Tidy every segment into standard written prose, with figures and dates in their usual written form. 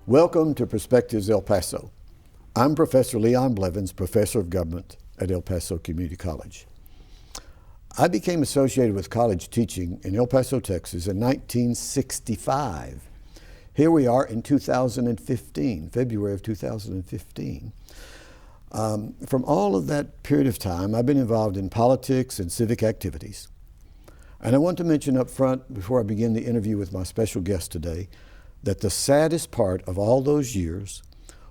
Welcome to Perspectives El Paso. I'm Professor Leon Blevins, Professor of Government at El Paso Community College. I became associated with college teaching in El Paso, Texas in 1965. Here we are in 2015, February of 2015. From all of that period of time, I've been involved in politics and civic activities. And I want to mention up front, before I begin the interview with my special guest today, that the saddest part of all those years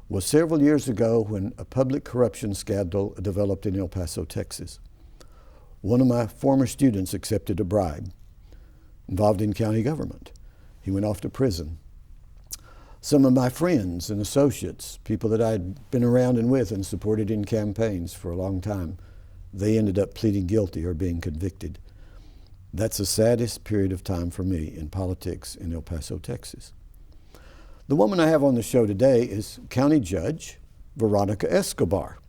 was several years ago when a public corruption scandal developed in El Paso, Texas. One of my former students accepted a bribe involved in county government. He went off to prison. Some of my friends and associates, people that I'd been around and with and supported in campaigns for a long time, they ended up pleading guilty or being convicted. That's the saddest period of time for me in politics in El Paso, Texas. The woman I have on the show today is County Judge Veronica Escobar.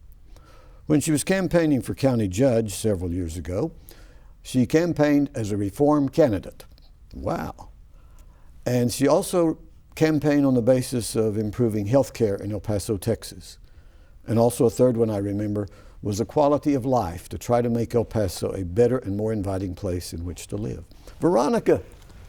When she was campaigning for county judge several years ago, she campaigned as a reform candidate. Wow. And she also campaigned on the basis of improving health care in El Paso, Texas. And also a third one I remember was the quality of life, to try to make El Paso a better and more inviting place in which to live. Veronica.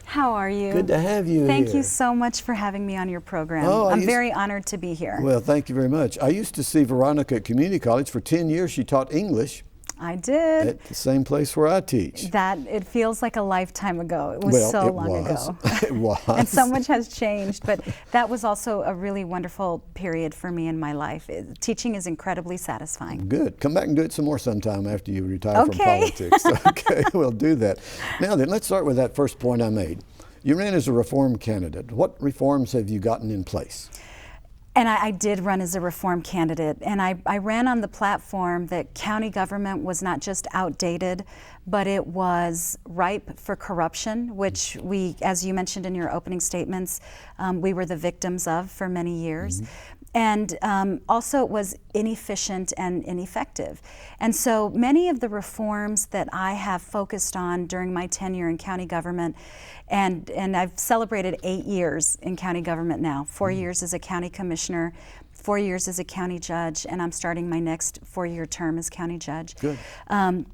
How are you? Good to have you Thank here. you so much for having me on your program. Oh, I'm very honored to be here. Well, thank you very much. I used to see Veronica at community college. For 10 years, she taught English. I did. At the same place where I teach. It feels like a lifetime ago. It was so long ago. It was. And so much has changed, but that was also a really wonderful period for me in my life. Teaching is incredibly satisfying. Good. Come back and do it some more sometime after you retire from politics. Okay, we'll do that. Now then, let's start with that first point I made. You ran as a reform candidate. What reforms have you gotten in place? And I did run as a reform candidate, and I ran on the platform that county government was not just outdated, but it was ripe for corruption, which we, as you mentioned in your opening statements, we were the victims of for many years. Mm-hmm. And also it was inefficient and ineffective. And so many of the reforms that I have focused on during my tenure in county government, and I've celebrated 8 years in county government now, 4 years as a county commissioner, 4 years as a county judge, and I'm starting my next 4-year term as county judge. Good.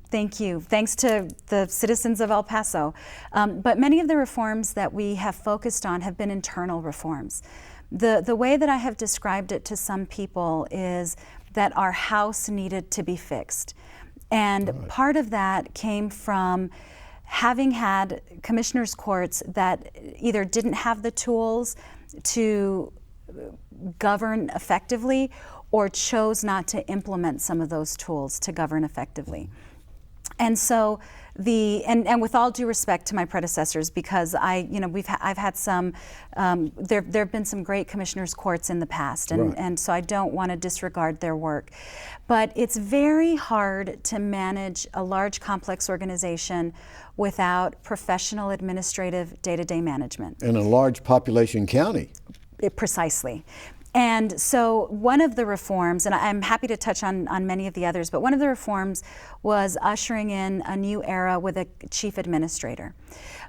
Thank you. Thanks to the citizens of El Paso. But many of the reforms that we have focused on have been internal reforms. The way that I have described it to some people is that our house needed to be fixed. And part of that came from having had commissioners' courts that either didn't have the tools to govern effectively or chose not to implement some of those tools to govern effectively. And so and with all due respect to my predecessors, because I've had some, there have been some great commissioners' courts in the past, and so I don't want to disregard their work. But it's very hard to manage a large, complex organization without professional administrative day-to-day management. In a large population county. Precisely. And so one of the reforms, and I'm happy to touch on many of the others, but one of the reforms was ushering in a new era with a chief administrator.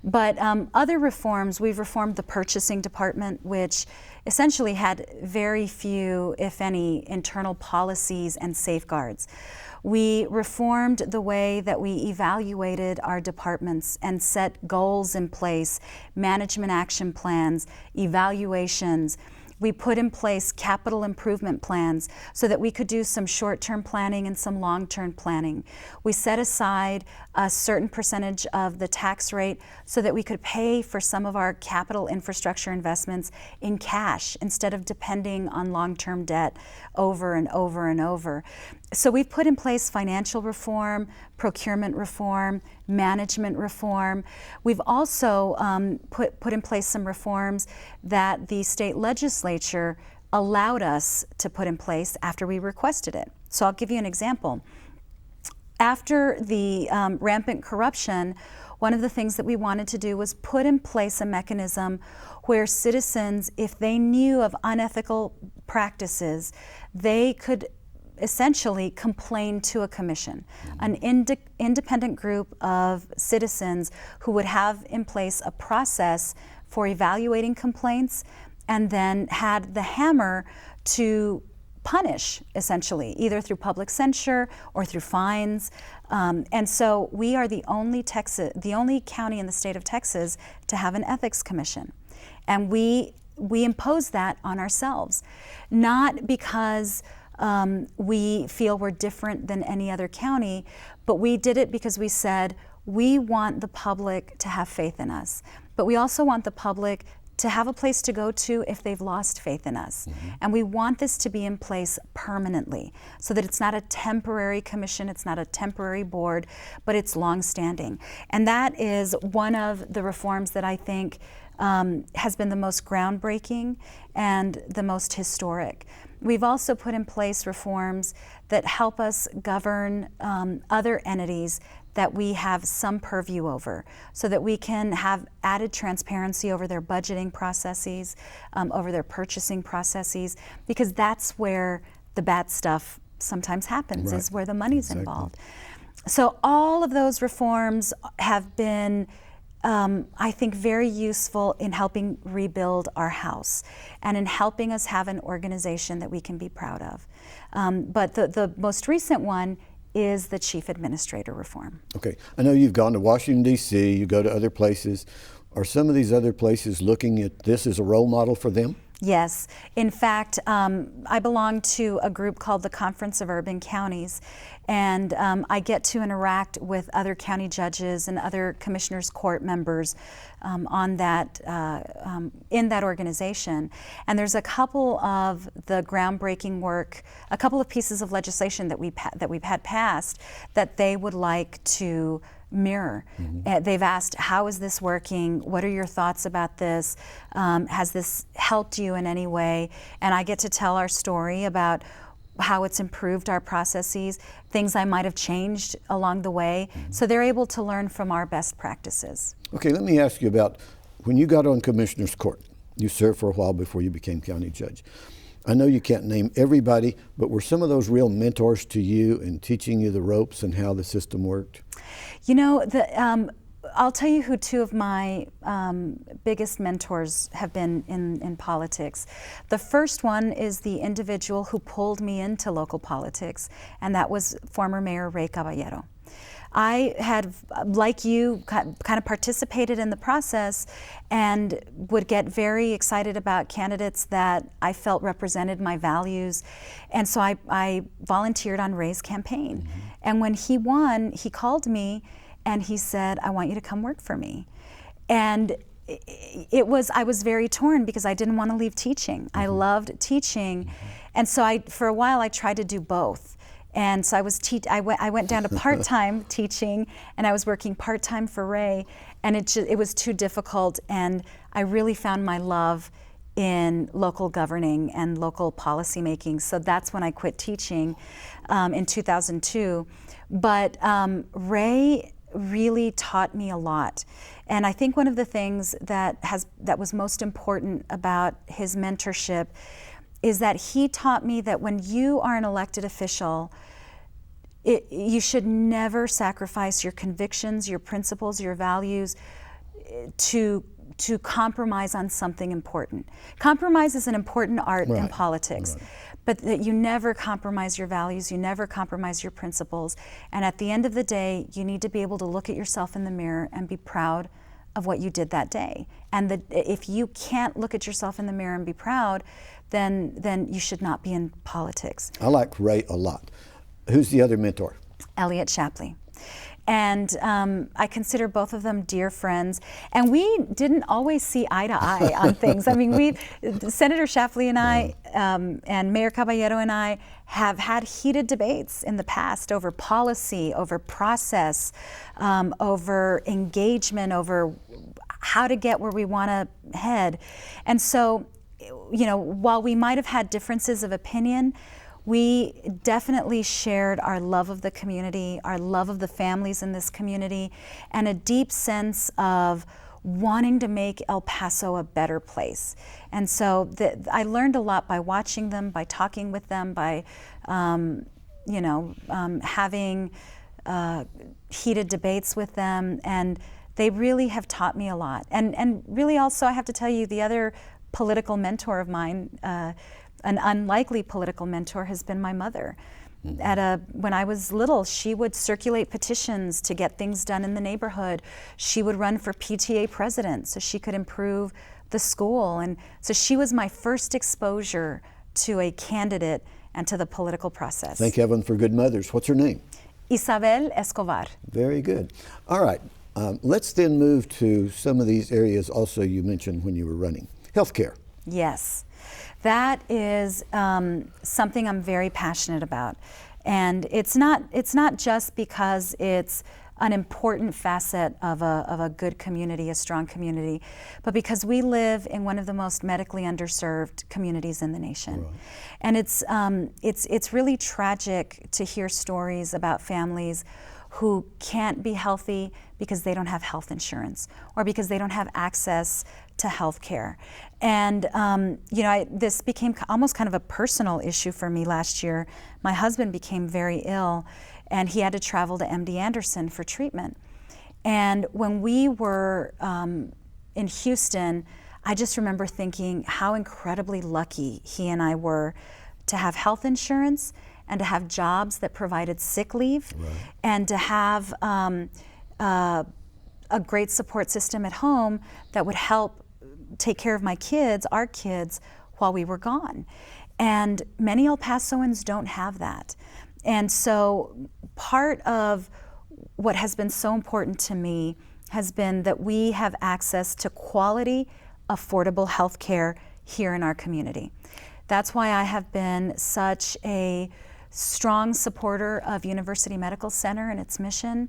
But other reforms, we've reformed the purchasing department, which essentially had very few, if any, internal policies and safeguards. We reformed the way that we evaluated our departments and set goals in place, management action plans, evaluations. We put in place capital improvement plans so that we could do some short-term planning and some long-term planning. We set aside a certain percentage of the tax rate so that we could pay for some of our capital infrastructure investments in cash instead of depending on long-term debt over and over and over. So we've put in place financial reform, procurement reform, management reform. We've also put in place some reforms that the state legislature allowed us to put in place after we requested it. So I'll give you an example. After the rampant corruption, one of the things that we wanted to do was put in place a mechanism where citizens, if they knew of unethical practices, they could essentially complain to a commission, an independent group of citizens who would have in place a process for evaluating complaints and then had the hammer to punish, essentially, either through public censure or through fines. And so we are the only county in the state of Texas to have an ethics commission. And we impose that on ourselves, not because we feel we're different than any other county, but we did it because we said we want the public to have faith in us, but we also want the public to have a place to go to if they've lost faith in us. Mm-hmm. And we want this to be in place permanently so that it's not a temporary commission, it's not a temporary board, but it's longstanding. And that is one of the reforms that I think has been the most groundbreaking and the most historic. We've also put in place reforms that help us govern other entities that we have some purview over, so that we can have added transparency over their budgeting processes, over their purchasing processes, because that's where the bad stuff sometimes happens, right, is where the money's involved. So all of those reforms have been, I think, very useful in helping rebuild our house and in helping us have an organization that we can be proud of. But the most recent one is the chief administrator reform. Okay, I know you've gone to Washington, D.C., you go to other places. Are some of these other places looking at this as a role model for them? Yes. In fact, I belong to a group called the Conference of Urban Counties, and I get to interact with other county judges and other commissioners' court members on that in that organization. And there's a couple of the groundbreaking work, a couple of pieces of legislation that we've had passed that they would like to mirror. Mm-hmm. They've asked, how is this working? What are your thoughts about this? Has this helped you in any way? And I get to tell our story about how it's improved our processes, things I might have changed along the way. Mm-hmm. So they're able to learn from our best practices. Okay, let me ask you about when you got on Commissioner's Court. You served for a while before you became county judge. I know you can't name everybody, but were some of those real mentors to you in teaching you the ropes and how the system worked? You know, I'll tell you who two of my biggest mentors have been in politics. The first one is the individual who pulled me into local politics, and that was former Mayor Ray Caballero. I had, like you, kind of participated in the process and would get very excited about candidates that I felt represented my values. And so I volunteered on Ray's campaign. Mm-hmm. And when he won, he called me and he said, I want you to come work for me. And I was very torn because I didn't want to leave teaching. Mm-hmm. I loved teaching. Mm-hmm. And so for a while I tried to do both. And so I went down to part-time teaching, and I was working part-time for Ray, and it was too difficult, and I really found my love in local governing and local policy making. So that's when I quit teaching in 2002. But Ray really taught me a lot. And I think one of the things that was most important about his mentorship is that he taught me that when you are an elected official, you should never sacrifice your convictions, your principles, your values to compromise on something important. Compromise is an important art in politics, but that you never compromise your values, you never compromise your principles, and at the end of the day, you need to be able to look at yourself in the mirror and be proud of what you did that day. And if you can't look at yourself in the mirror and be proud, then you should not be in politics. I like Ray a lot. Who's the other mentor? Elliot Shapley. And I consider both of them dear friends. And we didn't always see eye to eye on things. I mean, Senator Shapley and I, and Mayor Caballero and I have had heated debates in the past over policy, over process, over engagement, over how to get where we want to head. And so, you know, while we might have had differences of opinion, we definitely shared our love of the community, our love of the families in this community, and a deep sense of wanting to make El Paso a better place. And so I learned a lot by watching them, by talking with them, by having heated debates with them, and they really have taught me a lot. And really also, I have to tell you, the other political mentor of mine, an unlikely political mentor, has been my mother. When I was little, she would circulate petitions to get things done in the neighborhood. She would run for PTA president so she could improve the school. And so she was my first exposure to a candidate and to the political process. Thank heaven for good mothers. What's her name? Isabel Escobar. Very good. All right. Let's then move to some of these areas also you mentioned when you were running. Healthcare. Yes. That is something I'm very passionate about. And it's not just because it's an important facet of a good community, a strong community, but because we live in one of the most medically underserved communities in the nation. Right. And it's really tragic to hear stories about families who can't be healthy because they don't have health insurance or because they don't have access to health care. And this became almost kind of a personal issue for me last year. My husband became very ill and he had to travel to MD Anderson for treatment. And when we were in Houston, I just remember thinking how incredibly lucky he and I were to have health insurance and to have jobs that provided sick leave, right, and to have a great support system at home that would help take care of my kids, our kids, while we were gone. And many El Pasoans don't have that. And so part of what has been so important to me has been that we have access to quality, affordable health care here in our community. That's why I have been such a strong supporter of University Medical Center and its mission,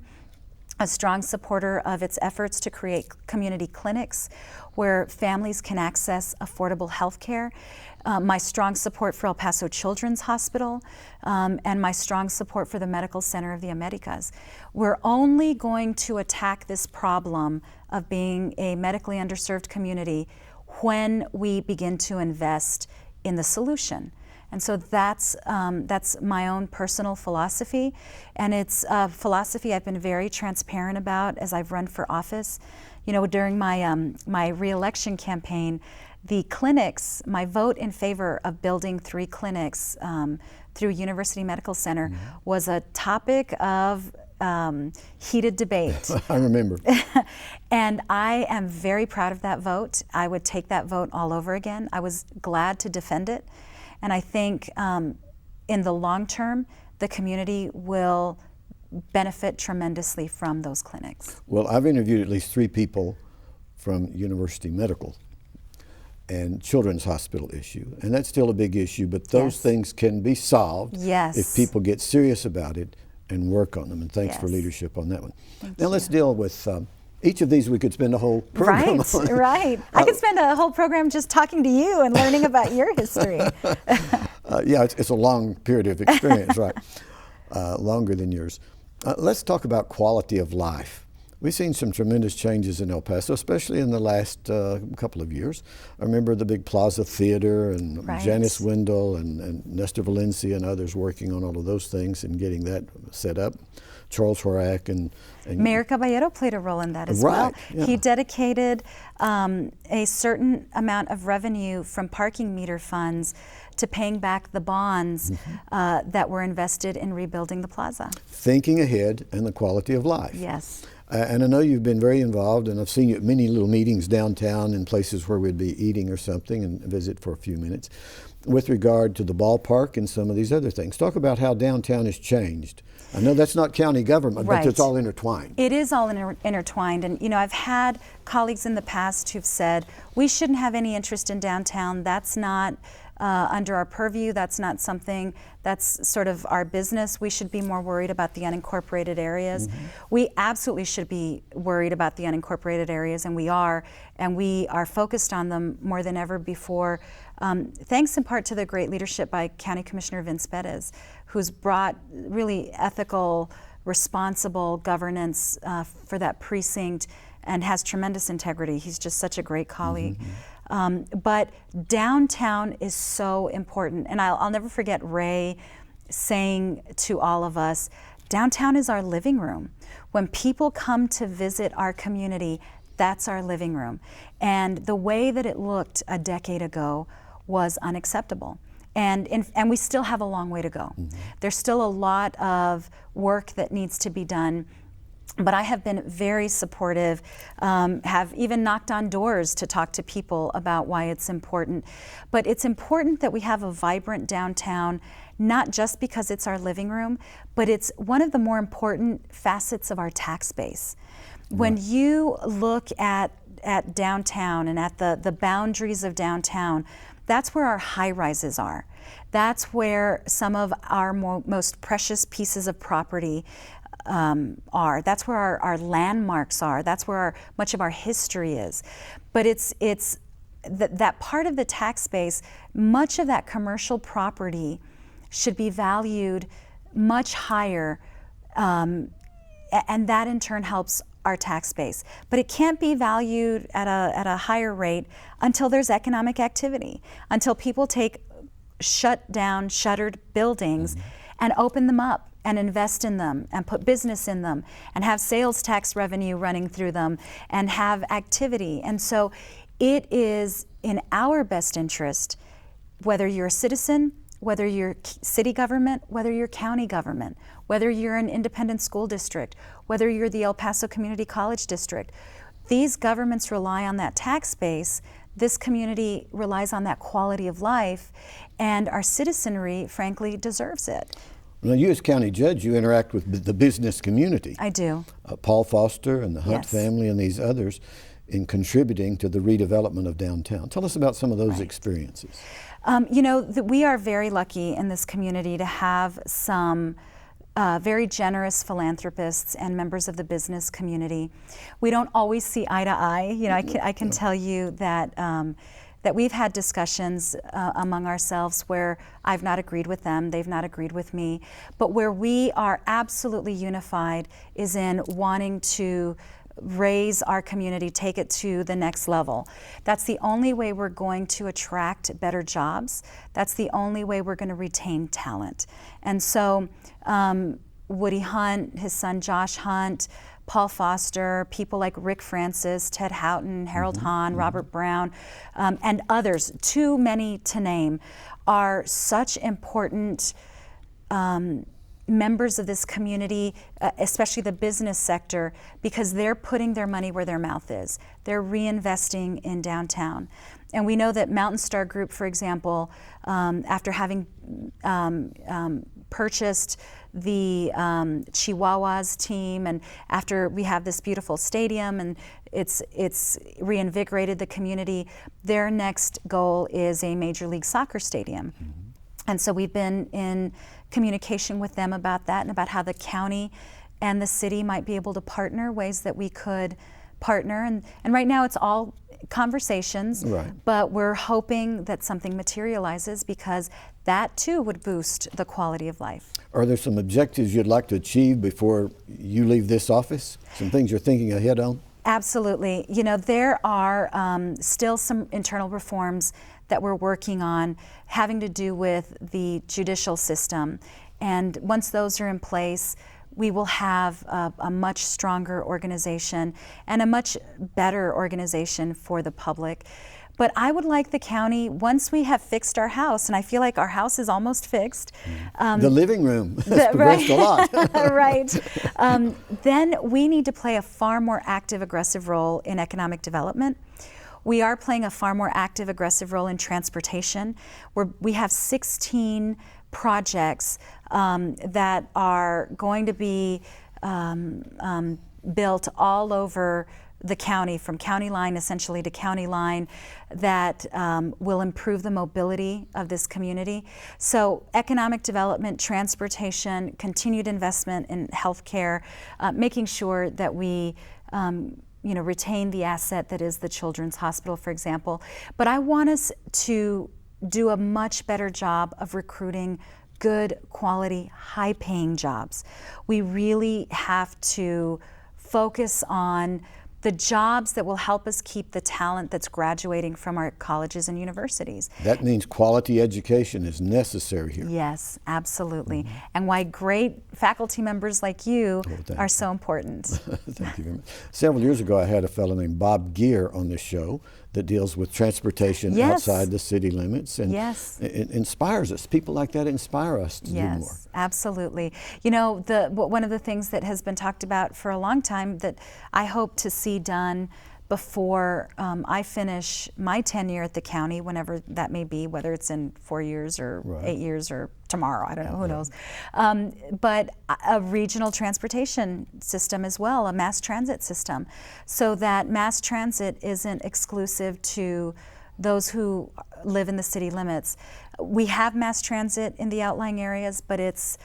a strong supporter of its efforts to create community clinics where families can access affordable health care, my strong support for El Paso Children's Hospital, and my strong support for the Medical Center of the Americas. We're only going to attack this problem of being a medically underserved community when we begin to invest in the solution. And so that's my own personal philosophy, and it's a philosophy I've been very transparent about as I've run for office. You know, during my re-election campaign, the clinics, my vote in favor of building 3 clinics through University Medical Center, mm-hmm, was a topic of heated debate. I remember. And I am very proud of that vote. I would take that vote all over again. I was glad to defend it. And I think in the long term, the community will benefit tremendously from those clinics. Well, I've interviewed at least 3 people from University Medical and Children's Hospital issue, and that's still a big issue, but those, yes, things can be solved, yes, if people get serious about it and work on them, and thanks, yes, for leadership on that one. Now let's deal with each of these. We could spend a whole program on. Right. I could spend a whole program just talking to you and learning about your history. Yeah, it's a long period of experience, right? Longer than yours. Let's talk about quality of life. We've seen some tremendous changes in El Paso, especially in the last couple of years. I remember the big Plaza Theater and, right, Janice Wendell and Nestor Valencia and others working on all of those things and getting that set up. Charles Horak and Mayor Caballero played a role in that as, right, well. Yeah. He dedicated a certain amount of revenue from parking meter funds to paying back the bonds, mm-hmm, that were invested in rebuilding the plaza. Thinking ahead and the quality of life. Yes. And I know you've been very involved, and I've seen you at many little meetings downtown in places where we'd be eating or something and visit for a few minutes with regard to the ballpark and some of these other things. Talk about how downtown has changed. I know that's not county government, right, but it's all intertwined. It is all intertwined. And, you know, I've had colleagues in the past who've said, we shouldn't have any interest in downtown. That's not under our purview. That's not something that's sort of our business. We should be more worried about the unincorporated areas. Mm-hmm. We absolutely should be worried about the unincorporated areas, and we are focused on them more than ever before. Thanks in part to the great leadership by County Commissioner Vince Bettis, who's brought really ethical, responsible governance for that precinct and has tremendous integrity. He's just such a great colleague. Mm-hmm. But downtown is so important. And I'll never forget Ray saying to all of us, downtown is our living room. When people come to visit our community, That's our living room. And the way that it looked a decade ago was unacceptable. And we still have a long way to go. There's still a lot of work that needs to be done. But I have been very supportive, have even knocked on doors to talk to people about why it's important. But it's important that we have a vibrant downtown, not just because it's our living room, but it's one of the more important facets of our tax base. When you look at downtown and at the boundaries of downtown, that's where our high rises are. That's where some of our most precious pieces of property are. That's where our landmarks are. That's where much of our history is. But it's that part of the tax base, much of that commercial property should be valued much higher, and that in turn helps our tax base. But it can't be valued at a higher rate until there's economic activity, until people take shuttered buildings and open them up and invest in them and put business in them and have sales tax revenue running through them and have activity. And so it is in our best interest, whether you're a citizen, whether you're city government, whether you're county government, whether you're an independent school district, whether you're the El Paso Community College District, these governments rely on that tax base. This community relies on that quality of life, and our citizenry, frankly, deserves it. Well, you as county judge, you interact with the business community. I do. Paul Foster and the Hunt Yes. family and these others in contributing to the redevelopment of downtown. Tell us about some of those experiences. We are very lucky in this community to have some very generous philanthropists and members of the business community. We don't always see eye to eye. I can tell you that that we've had discussions among ourselves where I've not agreed with them, they've not agreed with me, but where we are absolutely unified is in wanting to raise our community, take it to the next level. That's the only way we're going to attract better jobs. That's the only way we're going to retain talent. And so Woody Hunt, his son Josh Hunt, Paul Foster, people like Rick Francis, Ted Houghton, Harold Hahn, Robert Brown, and others, too many to name, are such important members of this community, especially the business sector, because they're putting their money where their mouth is. They're reinvesting in downtown. And we know that Mountain Star Group, for example, after having purchased the Chihuahuas team, and after we have this beautiful stadium and it's reinvigorated the community, their next goal is a Major League Soccer stadium. And so we've been in communication with them about that and about how the county and the city might be able to partner, ways that we could partner. And right now it's all conversations, but we're hoping that something materializes because that too would boost the quality of life. Are there some objectives you'd like to achieve before you leave this office? Some things you're thinking ahead on? Absolutely. There are still some internal reforms that we're working on having to do with the judicial system. And once those are in place, we will have a much stronger organization and a much better organization for the public. But I would like the county, once we have fixed our house, and I feel like our house is almost fixed. The living room has progressed a lot. Right. Then we need to play a far more active, aggressive role in economic development. We are playing a far more active, aggressive role in transportation. We have 16 projects that are going to be built all over the county, from county line essentially to county line, that will improve the mobility of this community. So economic development, transportation, continued investment in healthcare, making sure that we retain the asset that is the Children's Hospital, for example. But I want us to do a much better job of recruiting good quality, high-paying jobs. We really have to focus on the jobs that will help us keep the talent that's graduating from our colleges and universities. That means quality education is necessary here. Yes, absolutely. And why great faculty members like you are so important. Thank you very much. Several years ago, I had a fellow named Bob Gear on this show that deals with transportation outside the city limits, and it inspires us. People like that inspire us to do more. Yes, absolutely. You know, one of the things that has been talked about for a long time that I hope to see done before I finish my tenure at the county, whenever that may be, whether it's in 4 years or 8 years or tomorrow, I don't know, who knows. But a regional transportation system as well, a mass transit system, so that mass transit isn't exclusive to those who live in the city limits. We have mass transit in the outlying areas, but it's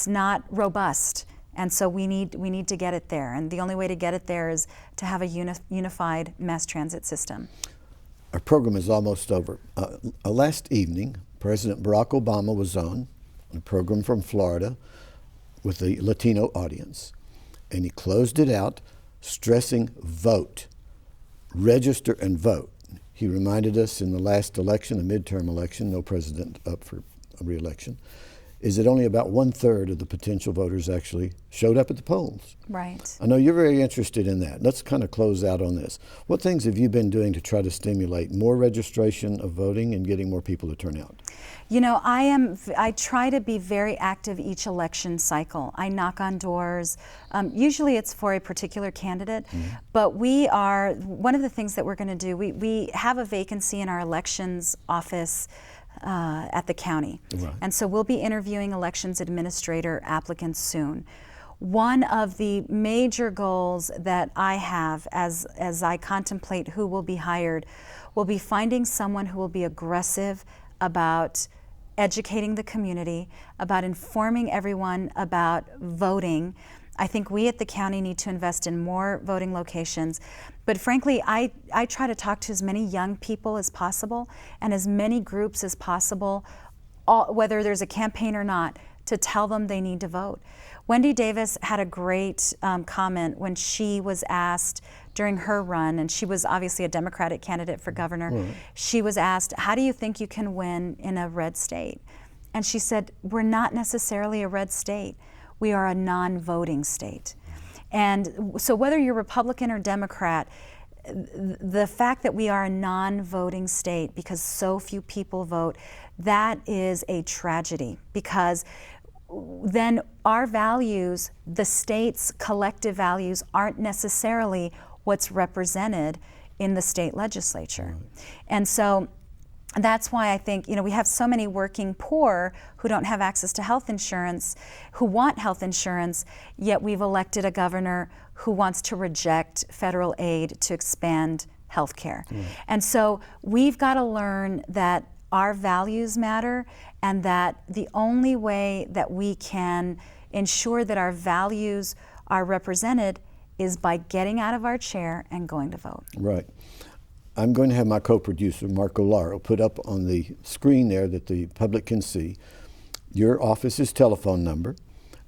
not robust. And so we need to get it there. And the only way to get it there is to have a unified mass transit system. Our program is almost over. Last evening, President Barack Obama was on a program from Florida with the Latino audience. And he closed it out stressing vote, register and vote. He reminded us in the last election, a midterm election, no president up for re-election, is that only about 1/3 of the potential voters actually showed up at the polls. Right. I know you're very interested in that. Let's kind of close out on this. What things have you been doing to try to stimulate more registration of voting and getting more people to turn out? You know, I try to be very active each election cycle. I knock on doors. Usually it's for a particular candidate, but one of the things that we're going to do, we have a vacancy in our elections office at the county. Right. And so we'll be interviewing elections administrator applicants soon. One of the major goals that I have as I contemplate who will be hired will be finding someone who will be aggressive about educating the community, about informing everyone about voting. I think we at the county need to invest in more voting locations. But frankly, I try to talk to as many young people as possible and as many groups as possible, whether there's a campaign or not, to tell them they need to vote. Wendy Davis had a great comment when she was asked during her run, and she was obviously a Democratic candidate for governor. Right. She was asked, how do you think you can win in a red state? And she said, we're not necessarily a red state. We are a non-voting state. And so whether you're Republican or Democrat, the fact that we are a non-voting state because so few people vote, that is a tragedy, because then our values, the state's collective values, aren't necessarily what's represented in the state legislature. And so that's why I think, you know, we have so many working poor who don't have access to health insurance, who want health insurance, yet we've elected a governor who wants to reject federal aid to expand health care. And so we've got to learn that our values matter, and that the only way that we can ensure that our values are represented is by getting out of our chair and going to vote. Right. I'm going to have my co-producer, Marco Laro, put up on the screen there that the public can see your office's telephone number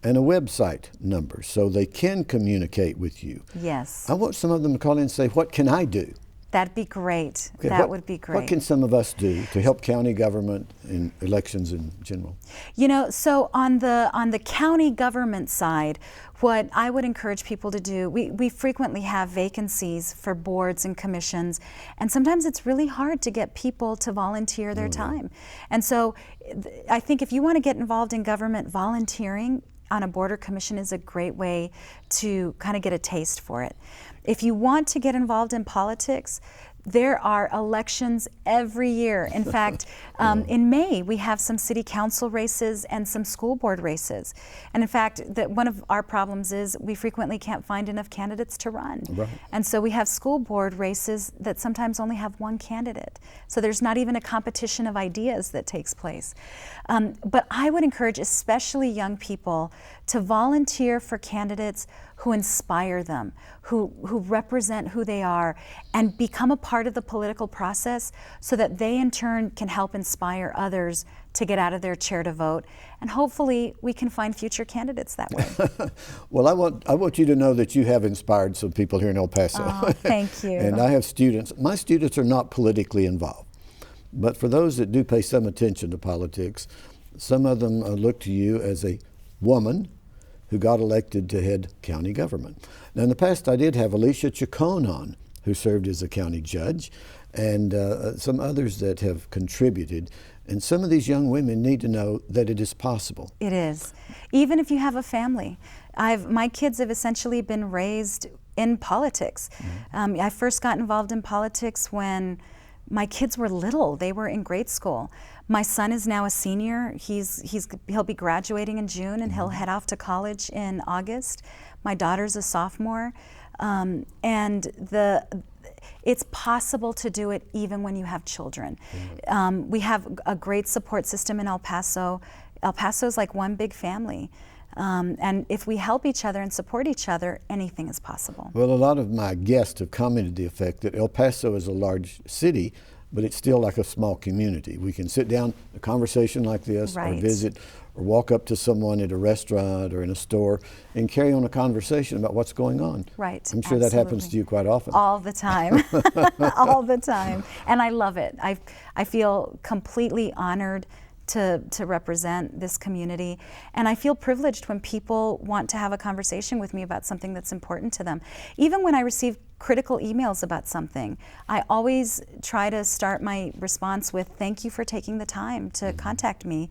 and a website number so they can communicate with you. Yes. I want some of them to call in and say, what can I do? That'd be great. Okay, that would be great. What can some of us do to help county government and elections in general? You know, so on the county government side, what I would encourage people to do, we frequently have vacancies for boards and commissions, and sometimes it's really hard to get people to volunteer their time. And so I think if you want to get involved in government, volunteering on a board or commission is a great way to kind of get a taste for it. If you want to get involved in politics, there are elections every year. In fact, in May, we have some city council races and some school board races. And in fact, one of our problems is we frequently can't find enough candidates to run. Right. And so we have school board races that sometimes only have one candidate. So there's not even a competition of ideas that takes place. But I would encourage especially young people to volunteer for candidates who inspire them, who represent who they are, and become a part of the political process so that they in turn can help inspire others to get out of their chair to vote, and hopefully we can find future candidates that way. Well, I want you to know that you have inspired some people here in El Paso. Oh, thank you. And I have students. My students are not politically involved, but for those that do pay some attention to politics, some of them look to you as a woman who got elected to head county government. Now, in the past, I did have Alicia Chacon on, who served as a county judge, and some others that have contributed. And some of these young women need to know that it is possible. It is. Even if you have a family. My kids have essentially been raised in politics. Mm-hmm. I first got involved in politics when my kids were little. They were in grade school. My son is now a senior. He'll be graduating in June, and he'll head off to college in August. My daughter's a sophomore. It's possible to do it even when you have children. Mm-hmm. We have a great support system in El Paso. El Paso is like one big family. And if we help each other and support each other, anything is possible. Well, a lot of my guests have commented the effect that El Paso is a large city, but it's still like a small community. We can sit down, a conversation like this, right, or visit, or walk up to someone at a restaurant or in a store and carry on a conversation about what's going on. Right. I'm sure that happens to you quite often. All the time. All the time. And I love it. I feel completely honored to represent this community, and I feel privileged when people want to have a conversation with me about something that's important to them. Even when I receive critical emails about something, I always try to start my response with thank you for taking the time to contact me,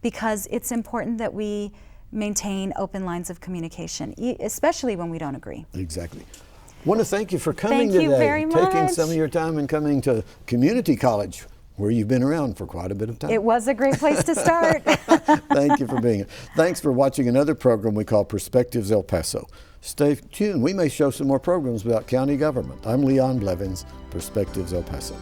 because it's important that we maintain open lines of communication, especially when we don't agree. Exactly. I want to thank you for coming today. Thank you very much. Taking some of your time and coming to community college, where you've been around for quite a bit of time. It was a great place to start. Thank you for being here. Thanks for watching another program we call Perspectives El Paso. Stay tuned. We may show some more programs about county government. I'm Leon Blevins, Perspectives El Paso.